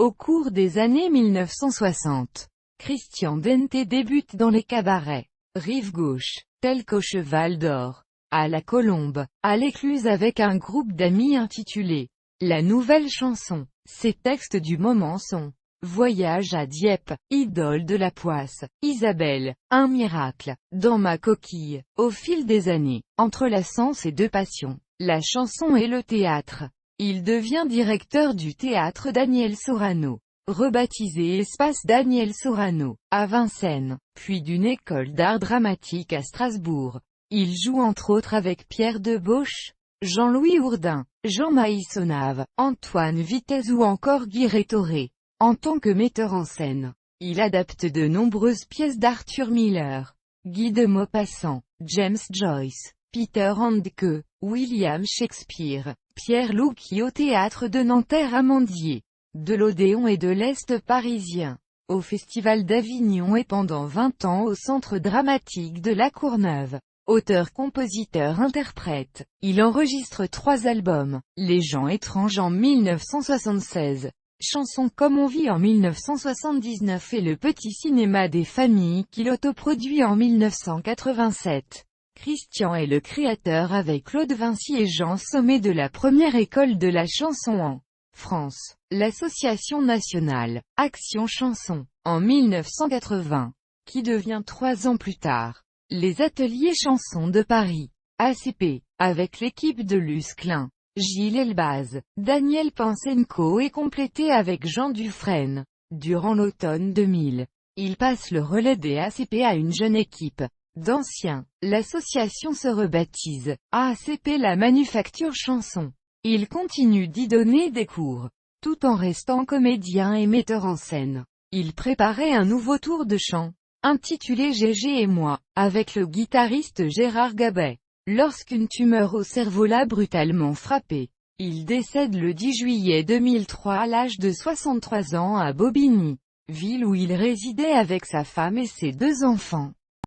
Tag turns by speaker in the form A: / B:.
A: Au cours des années 1960, Christian Dente débute dans les cabarets, rive gauche, tels qu'au Cheval d'Or, à la Colombe, à l'Écluse avec un groupe d'amis intitulé La Nouvelle Chanson. Ses textes du moment sont Voyage à Dieppe, Idole de la Poisse, Isabelle, Un miracle, Dans ma coquille. Au fil des années, entrelaçant ces deux passions, la chanson et le théâtre, il devient directeur du théâtre Daniel Sorano, rebaptisé Espace Daniel Sorano, à Vincennes, puis d'une école d'art dramatique à Strasbourg. Il joue entre autres avec Pierre Debauche, Jean-Louis Hourdin, Jean Maïssonave, Antoine Vitesse ou encore Guy Rétoré. En tant que metteur en scène, il adapte de nombreuses pièces d'Arthur Miller, Guy de Maupassant, James Joyce, Peter Handke, William Shakespeare, Pierre Louki au théâtre de Nanterre-Amandier, de l'Odéon et de l'Est parisien, au Festival d'Avignon et pendant 20 ans au Centre dramatique de La Courneuve. Auteur-compositeur-interprète, il enregistre 3 albums, Les gens étranges en 1976, Chansons comme on vit en 1979 et Le petit cinéma des familles qu'il autoproduit en 1987. Christian est le créateur avec Claude Vinci et Jean Sommet de la première école de la chanson en France, l'Association nationale, Action Chanson, en 1980, qui devient 3 ans plus tard, les Ateliers Chansons de Paris, ACP, avec l'équipe de Luce Klein, Gilles Elbaz, Daniel Pansenko et complété avec Jean Dufresne. Durant l'automne 2000, il passe le relais des ACP à une jeune équipe d'anciens. L'association se rebaptise ACP La Manufacture Chanson. Il continue d'y donner des cours, tout en restant comédien et metteur en scène. Il préparait un nouveau tour de chant, intitulé Gégé et moi, avec le guitariste Gérard Gabet. Lorsqu'une tumeur au cerveau l'a brutalement frappé, il décède le 10 juillet 2003 à l'âge de 63 ans à Bobigny, ville où il résidait avec sa femme et ses 2 enfants.